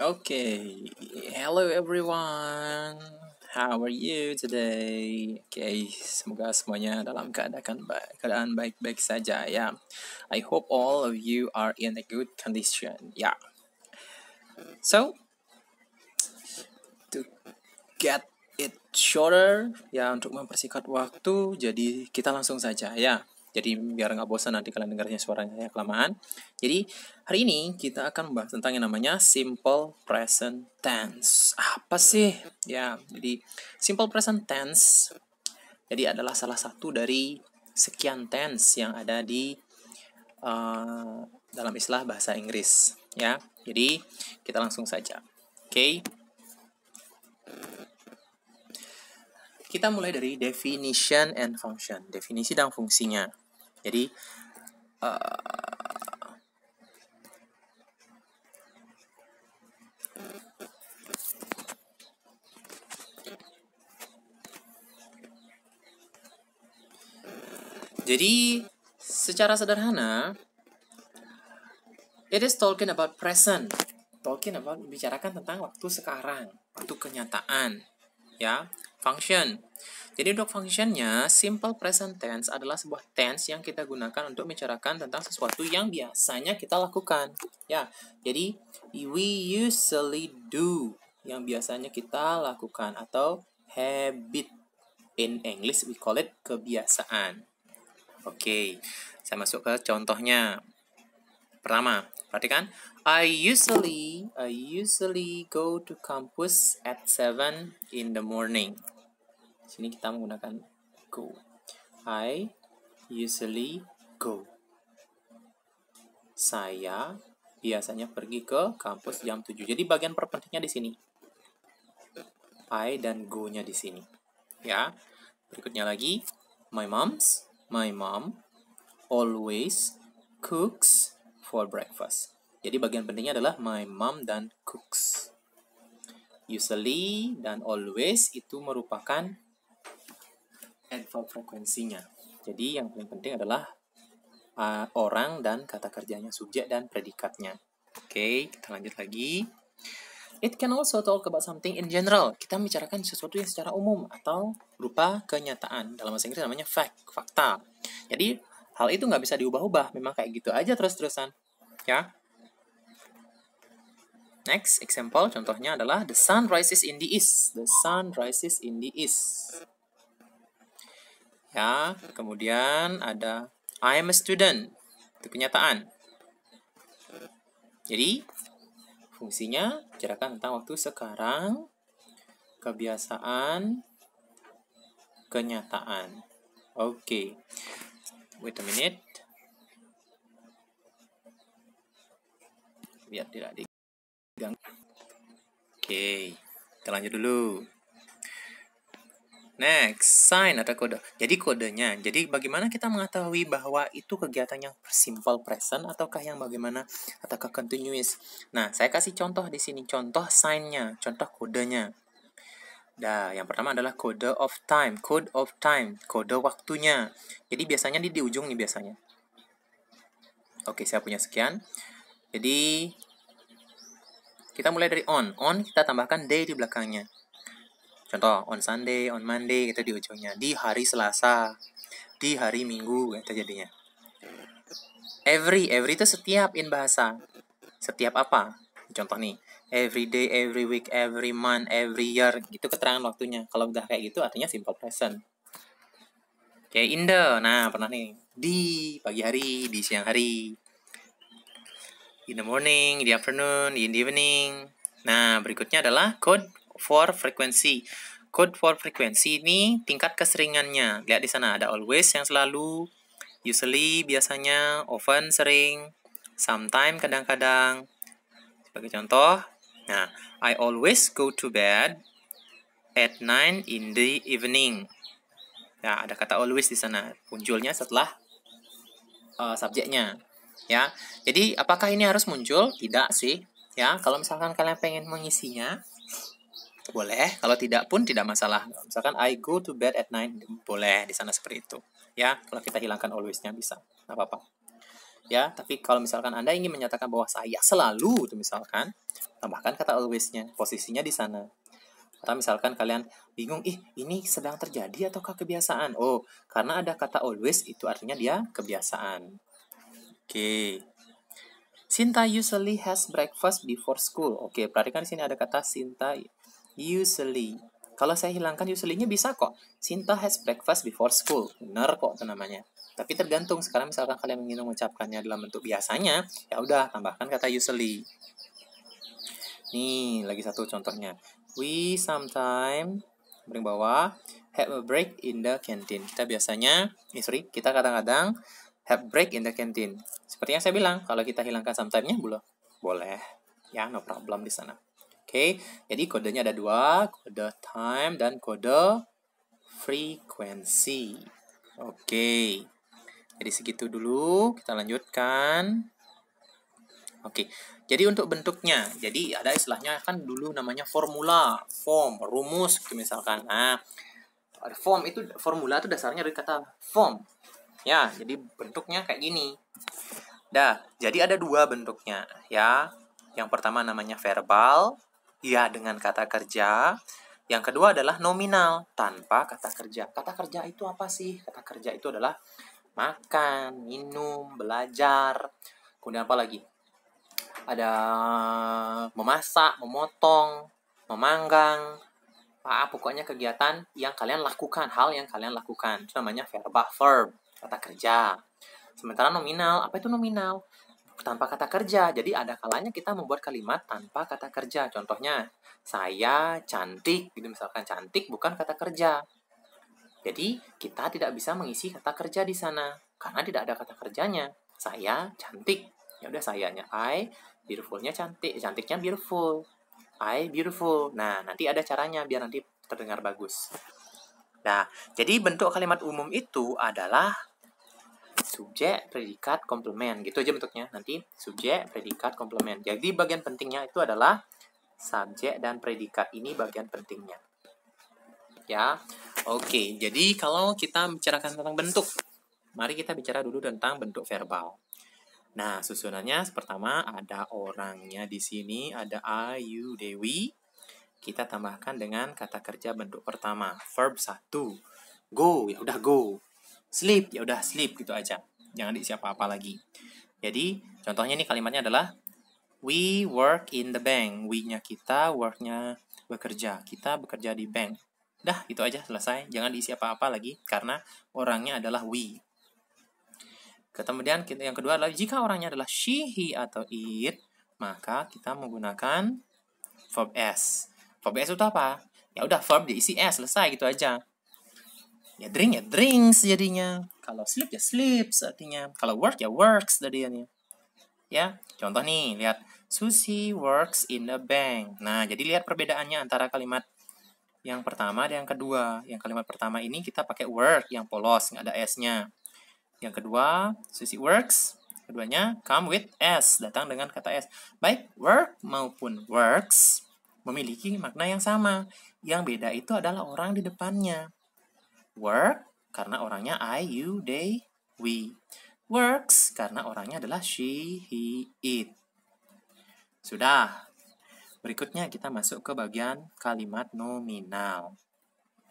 Okay, hello everyone. How are you today? Semoga semuanya dalam keadaan baik-baik saja ya. I hope all of you are in a good condition. Ya. So, to get it shorter ya, untuk mempersingkat waktu, jadi kita langsung saja ya. Jadi biar nggak bosan nanti kalian dengarnya suaranya ya kelamaan. Jadi hari ini kita akan membahas tentang yang namanya simple present tense. Apa sih? Ya, jadi simple present tense jadi adalah salah satu dari sekian tense yang ada di dalam istilah bahasa Inggris ya. Jadi kita langsung saja. Oke. Kita mulai dari definition and function. Definisi dan fungsinya. Jadi secara sederhana, it is talking about present. Talking about bicarakan tentang waktu sekarang, waktu kenyataan. Ya, function. Jadi untuk functionnya, simple present tense adalah sebuah tense yang kita gunakan untuk membicarakan tentang sesuatu yang biasanya kita lakukan. Ya, jadi we usually do, yang biasanya kita lakukan, atau habit. In English we call it kebiasaan. Oke, saya masuk ke contohnya. Pertama, perhatikan. I usually go to campus at 7 in the morning. Sini kita menggunakan go. I usually go. Saya biasanya pergi ke kampus jam 7. Jadi bagian perpentingnya di sini. I dan go-nya di sini. Ya. Berikutnya lagi, my mom always cooks for breakfast. Jadi bagian pentingnya adalah my mom dan cooks. Usually dan always itu merupakan adverb frekuensinya. Jadi yang paling penting adalah orang dan kata kerjanya, subjek dan predikatnya. Oke, kita lanjut lagi. It can also talk about something in general. Kita membicarakan sesuatu yang secara umum atau berupa kenyataan. Dalam bahasa Inggris namanya fact, fakta. Jadi hal itu nggak bisa diubah-ubah. Memang kayak gitu aja terus-terusan. Ya. Next example, contohnya adalah the sun rises in the east. The sun rises in the east. Ya, kemudian ada I am a student. Itu kenyataan. Jadi fungsinya bicarakan tentang waktu sekarang, kebiasaan, kenyataan. Oke. Wait a minute. Biar tidak diganggu. Oke. Kita lanjut dulu. Next, sign atau kode. Jadi kodenya. Jadi bagaimana kita mengetahui bahwa itu kegiatan yang simple present ataukah yang bagaimana, ataukah continuous. Nah, saya kasih contoh di sini. Contoh sign-nya, contoh kodenya. Nah, yang pertama adalah code of time. Code of time, kode waktunya. Jadi biasanya di ujung nih biasanya. Oke, saya punya sekian. Jadi kita mulai dari on. On kita tambahkan day di belakangnya. Contoh, on Sunday, on Monday, itu di ujungnya. Di hari Selasa, di hari Minggu, itu jadinya. Every itu setiap in bahasa. Setiap apa? Contoh nih, every day, every week, every month, every year. Gitu keterangan waktunya. Kalau udah kayak gitu, artinya simple present. Kayak in the, nah pernah nih. Di pagi hari, di siang hari. In the morning, in the afternoon, in the evening. Nah, berikutnya adalah code for frequency. Code for frequency ini tingkat keseringannya. Lihat di sana ada always yang selalu, usually biasanya, often sering, sometime kadang-kadang. Sebagai contoh, nah, I always go to bed at 9 in the evening. Nah, ada kata always di sana. Munculnya setelah subjeknya. Ya. Jadi apakah ini harus muncul? Tidak sih. Ya, kalau misalkan kalian pengen mengisinya, boleh, kalau tidak pun tidak masalah. Misalkan I go to bed at 9, boleh di sana seperti itu. Ya, kalau kita hilangkan always-nya bisa, nggak apa-apa. Ya, tapi kalau misalkan Anda ingin menyatakan bahwa saya selalu, itu misalkan, tambahkan kata always-nya, posisinya di sana. Atau misalkan kalian bingung, ini sedang terjadi ataukah kebiasaan? Oh, karena ada kata always, itu artinya dia kebiasaan. Oke. Sinta usually has breakfast before school. Oke, perhatikan di sini ada kata Sinta usually. Kalau saya hilangkan usually-nya bisa kok. Sinta has breakfast before school. Benar kok itu namanya. Tapi tergantung, sekarang misalkan kalian ingin mengucapkannya dalam bentuk biasanya, ya udah tambahkan kata usually. Nih, lagi satu contohnya. We sometimes, paling bawah, have a break in the canteen. Kita biasanya, kita kadang-kadang have break in the canteen. Seperti yang saya bilang, kalau kita hilangkan sometimes-nya, boleh. Ya, no problem di sana. Oke, jadi kodenya ada 2, kode time dan kode frequency. Oke, jadi segitu dulu, kita lanjutkan. Oke, jadi untuk bentuknya, jadi ada istilahnya kan dulu namanya formula, form, rumus gitu misalkan. Nah, formula itu dasarnya dari kata form. Ya, jadi bentuknya kayak gini. Jadi ada 2 bentuknya, ya. Yang pertama namanya verbal, ya dengan kata kerja. Yang kedua adalah nominal, tanpa kata kerja. Kata kerja itu apa sih? Kata kerja itu adalah makan, minum, belajar. Kemudian apa lagi? Ada memasak, memotong, memanggang. Pokoknya kegiatan yang kalian lakukan, hal yang kalian lakukan. Itu namanya verb, kata kerja. Sementara nominal, apa itu nominal? Tanpa kata kerja. Jadi ada kalanya kita membuat kalimat tanpa kata kerja. Contohnya, saya cantik. Gitu misalkan, cantik bukan kata kerja. Jadi kita tidak bisa mengisi kata kerja di sana karena tidak ada kata kerjanya. Saya cantik. Ya udah sayanya I, beautiful-nya cantik, cantiknya beautiful. I beautiful. Nah, nanti ada caranya biar nanti terdengar bagus. Nah, jadi bentuk kalimat umum itu adalah subjek, predikat, komplement. Gitu aja bentuknya. Nanti subjek, predikat, komplement. Jadi bagian pentingnya itu adalah subjek dan predikat. Ini bagian pentingnya. Ya. Oke, jadi kalau kita bicarakan tentang bentuk, mari kita bicara dulu tentang bentuk verbal. Nah, susunannya pertama ada orangnya di sini, ada Ayu Dewi. Kita tambahkan dengan kata kerja bentuk pertama, verb 1. Go, ya udah go. Sleep, ya udah sleep gitu aja. Jangan diisi apa-apa lagi. Jadi, contohnya nih kalimatnya adalah we work in the bank. We-nya kita, work-nya bekerja. Kita bekerja di bank. Dah, itu aja selesai. Jangan diisi apa-apa lagi karena orangnya adalah we. Kemudian yang kedua adalah jika orangnya adalah she, he, atau it, maka kita menggunakan verb s. Verb s itu apa? Ya udah verb diisi s, selesai gitu aja. Ya drink ya drinks jadinya. Kalau sleep ya sleeps artinya. Kalau work ya works jadinya. Ya, contoh nih, lihat Susie works in a bank. Nah, jadi lihat perbedaannya antara kalimat yang pertama dan yang kedua. Yang kalimat pertama ini kita pakai work yang polos, nggak ada s-nya. Yang kedua, Susie works. Keduanya, come with S, datang dengan kata S. Baik work maupun works memiliki makna yang sama. Yang beda itu adalah orang di depannya. Work, karena orangnya I, you, they, we. Works, karena orangnya adalah she, he, it. Sudah. Berikutnya kita masuk ke bagian kalimat nominal.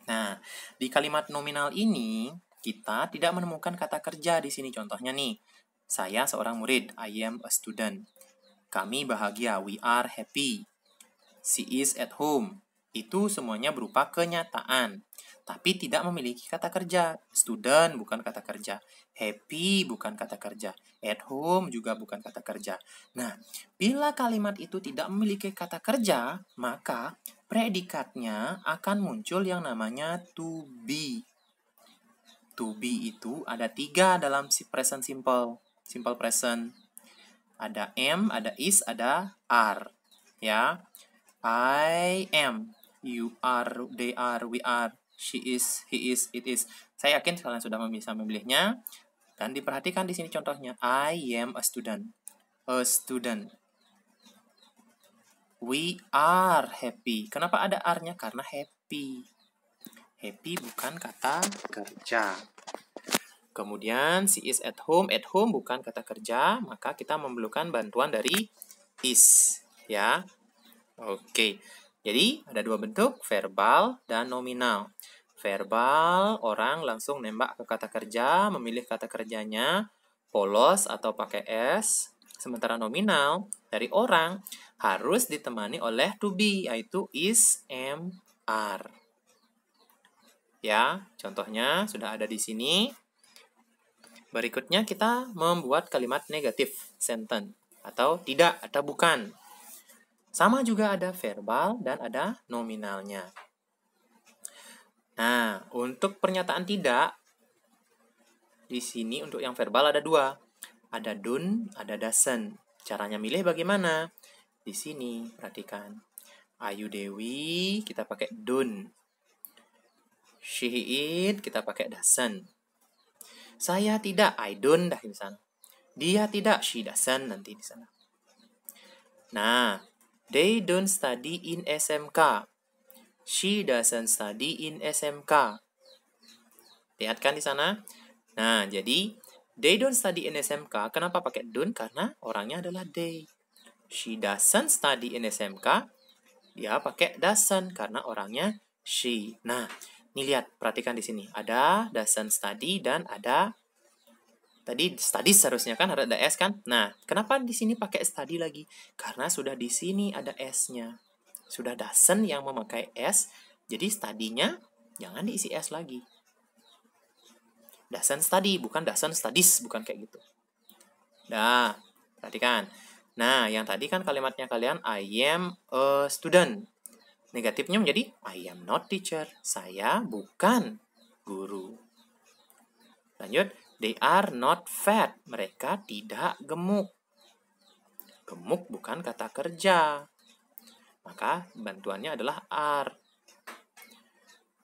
Nah, di kalimat nominal ini, kita tidak menemukan kata kerja di sini. Contohnya nih, saya seorang murid, I am a student. Kami bahagia, we are happy. She is at home. Itu semuanya berupa kenyataan, tapi tidak memiliki kata kerja. Student bukan kata kerja, happy bukan kata kerja, at home juga bukan kata kerja. Nah, bila kalimat itu tidak memiliki kata kerja, maka predikatnya akan muncul yang namanya to be. To be itu ada 3 dalam present simple. Simple present. Ada am, ada is, ada are. Ya. I am. You are, they are, we are. She is, he is, it is. Saya yakin kalian sudah bisa memilihnya. Dan diperhatikan di sini contohnya. I am a student. A student. We are happy. Kenapa ada are-nya? Karena happy. Happy bukan kata kerja. Kemudian she is at home. At home bukan kata kerja, maka kita memerlukan bantuan dari is, ya. Oke. Jadi ada dua bentuk, verbal dan nominal. Verbal, orang langsung nembak ke kata kerja, memilih kata kerjanya, polos atau pakai s. Sementara nominal, dari orang harus ditemani oleh to be, yaitu is, am, are. Ya, contohnya sudah ada di sini. Berikutnya kita membuat kalimat negatif sentence atau tidak atau bukan. Sama juga ada verbal dan ada nominalnya. Nah, untuk pernyataan tidak di sini untuk yang verbal ada dua. Ada don't, ada doesn't. Caranya milih bagaimana? Di sini perhatikan. Ayu Dewi kita pakai don't. She it kita pakai doesn't. Saya tidak, I don't dah di sana. Dia tidak, she doesn't nanti di sana. Nah, they don't study in SMK. She doesn't study in SMK. Lihat kan di sana? Nah, jadi they don't study in SMK. Kenapa pakai don't? Karena orangnya adalah they. She doesn't study in SMK. Dia pakai doesn't karena orangnya she. Nah, ini lihat, perhatikan di sini. Ada doesn't study dan ada tadi study seharusnya kan ada S kan? Nah, kenapa di sini pakai study lagi? Karena sudah di sini ada S-nya. Sudah doesn't yang memakai S, jadi study-nya jangan diisi S lagi. Doesn't study, bukan doesn't studies, bukan kayak gitu. Nah, perhatikan. Nah, yang tadi kan kalimatnya kalian, I am a student. Negatifnya menjadi, I am not teacher. Saya bukan guru. Lanjut, they are not fat. Mereka tidak gemuk. Gemuk bukan kata kerja. Maka bantuannya adalah are.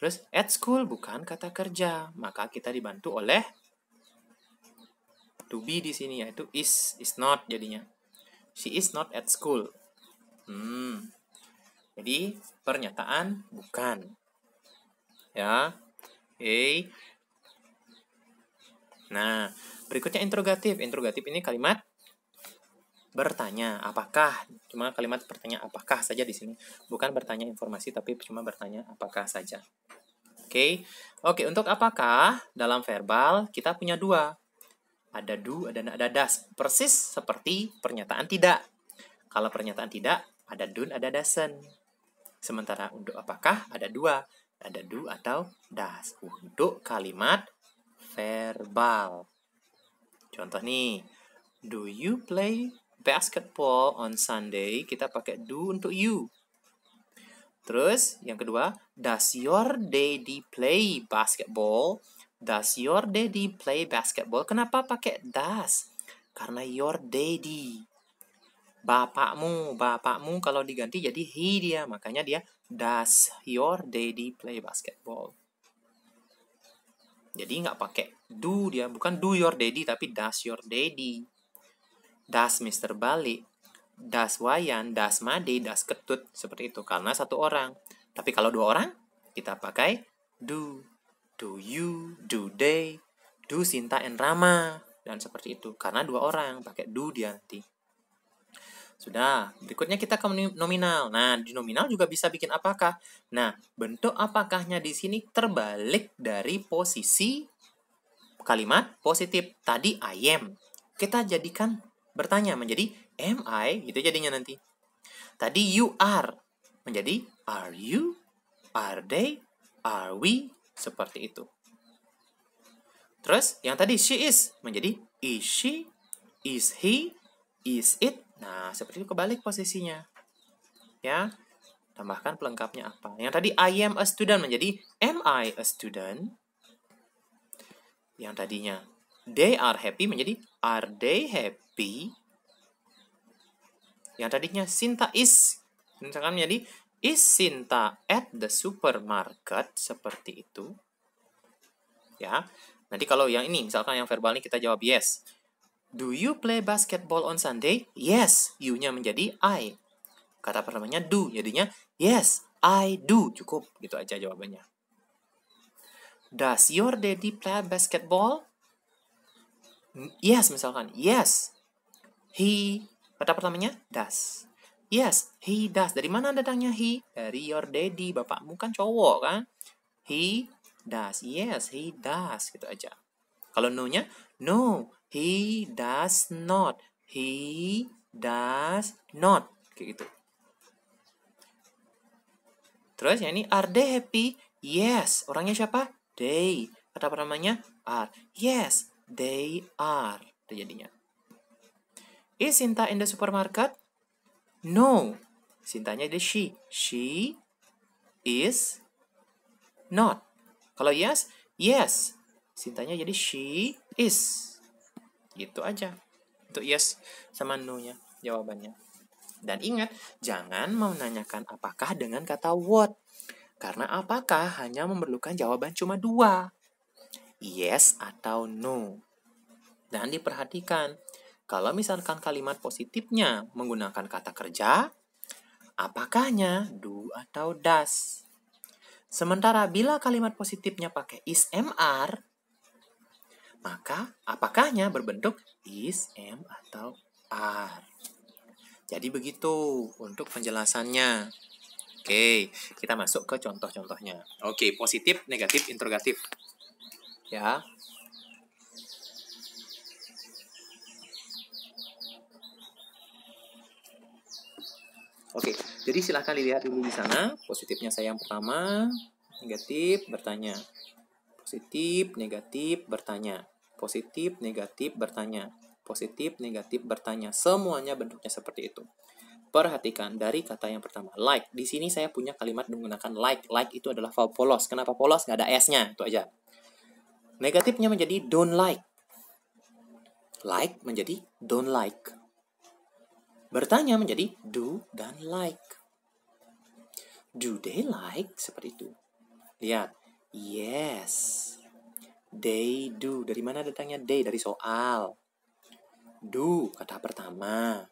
Terus, at school bukan kata kerja. Maka kita dibantu oleh to be di sini, yaitu is not jadinya. She is not at school. Jadi, pernyataan bukan. Ya. Oke. Nah, berikutnya interrogatif. Interrogatif ini kalimat bertanya, apakah? Cuma kalimat bertanya apakah saja di sini. Bukan bertanya informasi, tapi cuma bertanya apakah saja. Oke. Oke, untuk apakah dalam verbal kita punya dua. Ada do, ada does. Persis seperti pernyataan tidak. Kalau pernyataan tidak, ada don't, ada doesn't. Sementara untuk apakah ada dua, ada do atau does. Untuk kalimat verbal. Contoh nih, do you play basketball on Sunday? Kita pakai do untuk you. Terus yang kedua, does your daddy play basketball? Does your daddy play basketball? Kenapa pakai does? Karena your daddy. Bapakmu kalau diganti jadi he dia, makanya dia does your daddy play basketball. Jadi nggak pakai do dia, bukan do your daddy tapi does your daddy. Does Mr. balik, does Wayan, does Made, does Ketut, seperti itu karena satu orang. Tapi kalau dua orang kita pakai do you, do they, do Sinta and Rama dan seperti itu karena dua orang pakai do dia nanti. Sudah, berikutnya kita ke nominal. Nah, di nominal juga bisa bikin apakah. Nah, bentuk apakahnya di sini terbalik dari posisi kalimat positif. Tadi I am. Kita jadikan bertanya menjadi am I, gitu jadinya nanti. Tadi you are menjadi are you, are they, are we, seperti itu. Terus yang tadi she is menjadi is she, is he, is it. Nah, seperti itu kebalik posisinya. Ya. Tambahkan pelengkapnya apa. Yang tadi I am a student menjadi am I a student? Yang tadinya they are happy menjadi are they happy? Yang tadinya Sinta is, misalkan menjadi is Sinta at the supermarket, seperti itu. Ya. Nanti kalau yang ini, misalkan yang verbal ini kita jawab yes. Do you play basketball on Sunday? Yes. You-nya menjadi I. Kata pertamanya do, jadinya yes, I do. Cukup, gitu aja jawabannya. Does your daddy play basketball? Yes, misalkan. Yes, he. Kata pertamanya does. Yes, he does. Dari mana datangnya he? Dari your daddy. Bapakmu kan cowok kan? He does. Yes, he does. Gitu aja. Kalau no-nya, no, he does not. He does not. Kayak gitu. Terus yang ini, are they happy? Yes. Orangnya siapa? They. Kata pertamanya are. Yes, they are. Itu jadinya. Is Sinta in the supermarket? No. Sintanya ada she. She is not. Kalau yes, yes. Sintanya jadi she is. Gitu aja. Untuk yes sama no-nya jawabannya. Dan ingat, jangan menanyakan apakah dengan kata what. Karena apakah hanya memerlukan jawaban cuma 2. Yes atau no. Dan diperhatikan, kalau misalkan kalimat positifnya menggunakan kata kerja, apakahnya do atau does. Sementara bila kalimat positifnya pakai is, am, are, maka apakahnya berbentuk is, am, atau are. Jadi begitu untuk penjelasannya. Oke, kita masuk ke contoh-contohnya. Oke, positif, negatif, interrogatif. Ya. Oke, jadi silahkan dilihat dulu di sana. Positifnya saya yang pertama, negatif, bertanya. Positif, negatif, bertanya. Positif, negatif, bertanya. Positif, negatif, bertanya. Semuanya bentuknya seperti itu. Perhatikan dari kata yang pertama, like. Di sini saya punya kalimat menggunakan like. Like itu adalah verb polos. Kenapa polos? Nggak ada S-nya. Itu aja. Negatifnya menjadi don't like. Like menjadi don't like. Bertanya menjadi do dan like. Do they like? Seperti itu. Lihat. Yes. They do. Dari mana datangnya they? Dari soal. Do, kata pertama.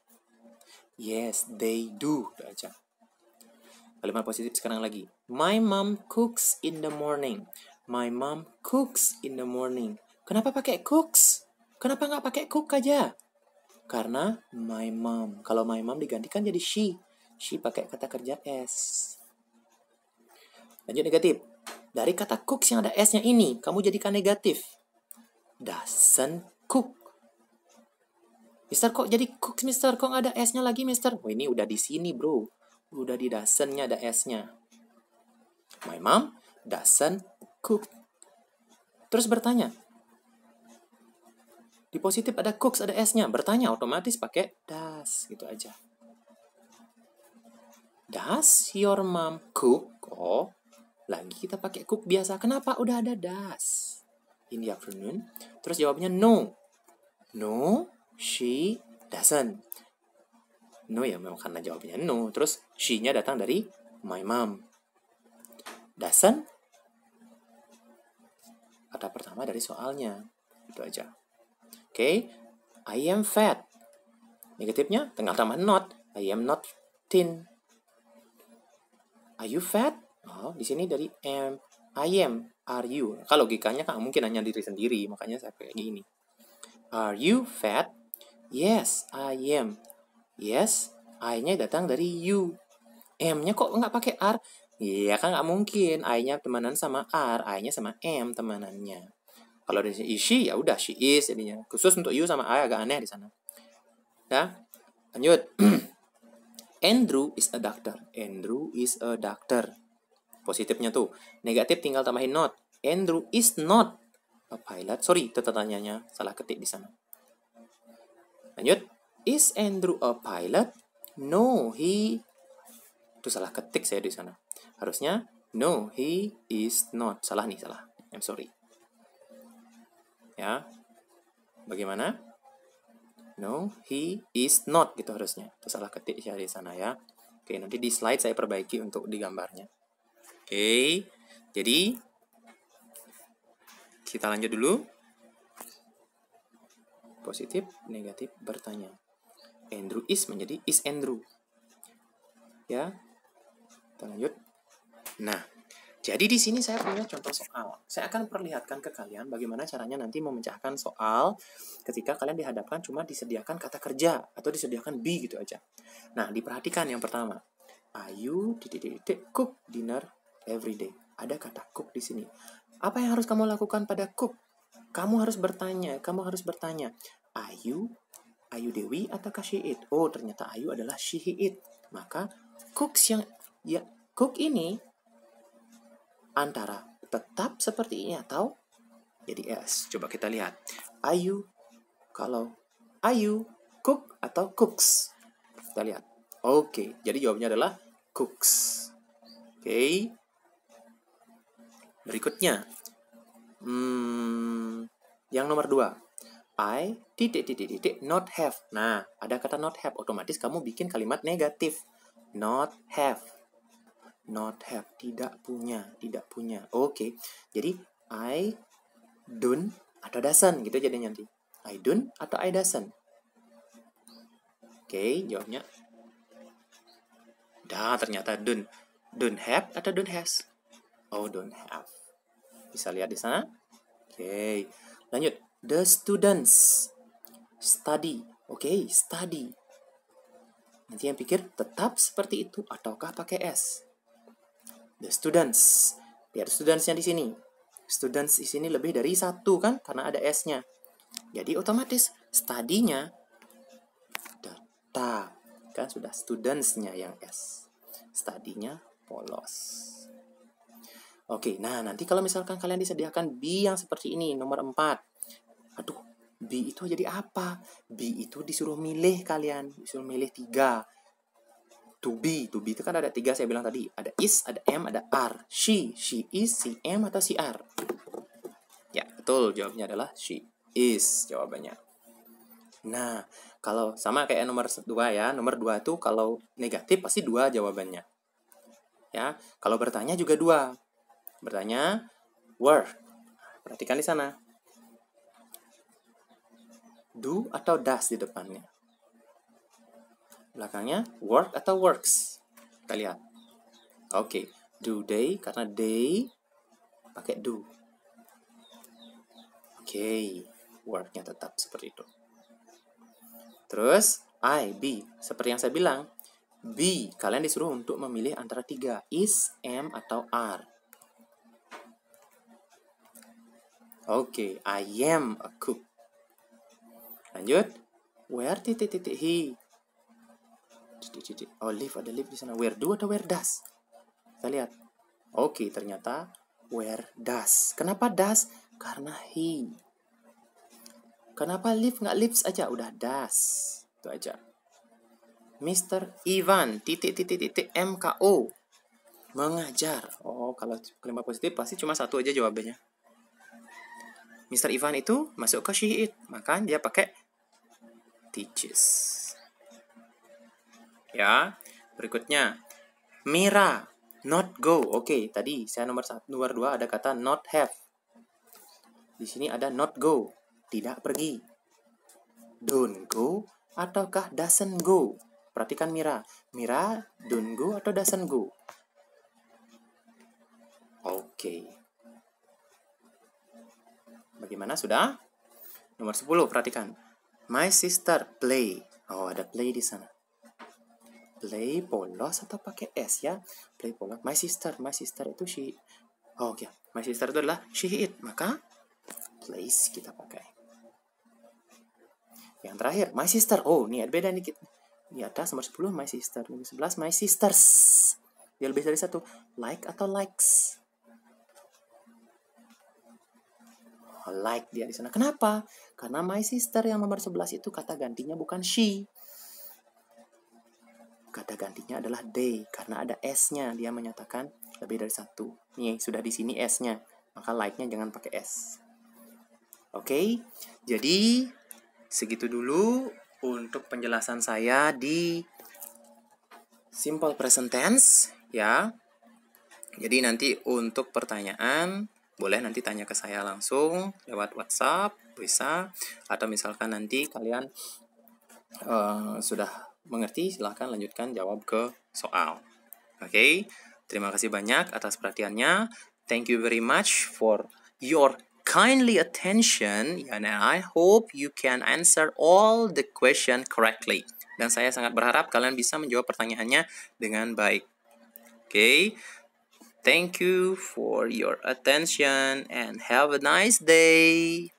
Yes, they do. Itu aja. Kalimat positif sekarang lagi. My mom cooks in the morning. My mom cooks in the morning. Kenapa pakai cooks? Kenapa nggak pakai cook aja? Karena my mom. Kalau my mom digantikan jadi she. She pakai kata kerja s. Lanjut negatif. Dari kata cooks yang ada s-nya ini, kamu jadikan negatif. Doesn't cook. Mister, kok jadi cooks, mister? Kok nggak ada S-nya lagi, mister? Oh, ini udah di sini, bro. Udah di doesn't-nya ada S-nya. My mom doesn't cook. Terus bertanya. Di positif ada cooks, ada S-nya. Bertanya, otomatis pakai does. Gitu aja. Does your mom cook? Oh, lagi kita pakai cook biasa. Kenapa? Udah ada does. In the afternoon. Terus jawabnya no. No, she doesn't. No ya, memang karena jawabnya no. Terus she-nya datang dari my mom. Doesn't, kata pertama dari soalnya. Itu aja. Oke. I am fat. Negatifnya tinggal tambah not. I am not thin. Are you fat? Oh, di sini dari am. I am. Are you? Kalau logikanya kan mungkin hanya diri sendiri. Makanya saya kayak gini. Are you fat? Yes, I am. Yes, I-nya datang dari you. M-nya kok nggak pakai R? Iya kan nggak mungkin. I-nya temanan sama R, I-nya sama M temanannya. Kalau di sini is she, ya udah she is jadinya. Khusus untuk you sama I agak aneh di sana. Ya, lanjut. Andrew is a doctor. Andrew is a doctor. Positifnya tuh. Negatif tinggal tambahin not. Andrew is not a pilot. Sorry, itu tanyanya salah ketik di sana. Lanjut. Is Andrew a pilot? No, he. Itu salah ketik saya di sana. Harusnya no, he is not. Salah nih, salah. I'm sorry. Ya. Bagaimana? No, he is not gitu harusnya. Itu salah ketik saya di sana ya. Oke, nanti di slide saya perbaiki untuk di gambarnya. Oke. Jadi kita lanjut dulu. Positif, negatif, bertanya. Andrew is menjadi is Andrew. Ya. Kita lanjut. Nah, Jadi di sini saya punya contoh soal. Saya akan perlihatkan ke kalian bagaimana caranya nanti memecahkan soal ketika kalian dihadapkan cuma disediakan kata kerja atau disediakan be gitu aja. Nah, diperhatikan yang pertama. Ayu cook dinner every day. Ada kata cook di sini. Apa yang harus kamu lakukan pada cook? Kamu harus bertanya. Ayu Dewi atau she it? Oh, ternyata Ayu adalah she it. Maka cook ini antara tetap seperti ini atau jadi S. Coba kita lihat. Ayu cook atau cooks. Kita lihat. Oke, jadi jawabannya adalah cooks. Oke. Berikutnya. Yang nomor 2. I not have. Nah, ada kata not have. Otomatis kamu bikin kalimat negatif. Not have. Tidak punya. Oke. Jadi I don't atau doesn't gitu jadi nanti. I don't atau I doesn't. Oke, jawabnya. Ternyata don't. Don't have atau don't has? Oh, don't have. Bisa lihat di sana. Oke. Lanjut. The students study. Oke, study. Nanti yang pikir tetap seperti itu ataukah pakai S? The students. Lihat students-nya di sini. Students di sini lebih dari satu kan karena ada S-nya. Jadi otomatis study-nya tetap. Kan sudah students-nya yang S. Study-nya polos. Oke, nah nanti kalau misalkan kalian disediakan B yang seperti ini, nomor 4. Aduh, B itu jadi apa? B itu disuruh milih kalian. Disuruh milih 3. To be itu kan ada 3 saya bilang tadi. Ada is, ada am, ada are. She is, she am, atau she are? Ya, betul. Jawabnya adalah she is jawabannya. Nah, kalau sama kayak nomor 2 ya. Nomor 2 itu kalau negatif pasti 2 jawabannya. Ya, kalau bertanya juga 2. Bertanya, where? Perhatikan di sana. Do atau does di depannya. Belakangnya work atau works. Kita lihat. Oke, do they karena they pakai do. Oke, worknya tetap seperti itu. Terus be seperti yang saya bilang. Be kalian disuruh untuk memilih antara 3, is, am, atau are. Oke, I am a cook. Lanjut. Where he? Oh, live ada live di sana. Where do atau where does? Kita lihat. Oke, ternyata where does. Kenapa does? Karena he. Kenapa live nggak lives aja? Udah does. Itu aja. Mr. Ivan MKO mengajar. Oh, kalau kalimat positif pasti cuma satu aja jawabannya. Mr. Ivan itu masuk ke she it, maka dia pakai teaches. Ya, berikutnya Mira not go. Oke, tadi saya nomor 2 ada kata not have. Di sini ada not go, tidak pergi. Don't go ataukah doesn't go? Perhatikan Mira. Mira don't go atau doesn't go? Oke. Bagaimana sudah? Nomor 10 perhatikan. My sister play. Oh, ada play di sana. Play polos atau pakai S ya? Play polos. My sister itu she. Oh, oke. My sister itu adalah she it. Maka plays kita pakai. Yang terakhir, my sister. Oh, ini ada beda dikit. Di atas nomor 10 my sister. Nomor 11 my sisters. Dia lebih dari 1. Like atau likes? Oh, like dia di sana. Kenapa? Karena my sister yang nomor 11 itu kata gantinya bukan she. Kata gantinya adalah they karena ada S-nya. Dia menyatakan lebih dari 1. Nih, sudah di sini S-nya. Maka like-nya jangan pakai S. Oke. Jadi segitu dulu untuk penjelasan saya di simple present tense ya. Jadi nanti untuk pertanyaan boleh nanti tanya ke saya langsung lewat WhatsApp bisa, atau misalkan nanti kalian sudah mengerti, silahkan lanjutkan jawab ke soal. Oke, Terima kasih banyak atas perhatiannya. Thank you very much for your kindly attention, and I hope you can answer all the question correctly. Dan saya sangat berharap kalian bisa menjawab pertanyaannya dengan baik. Okay, thank you for your attention and have a nice day.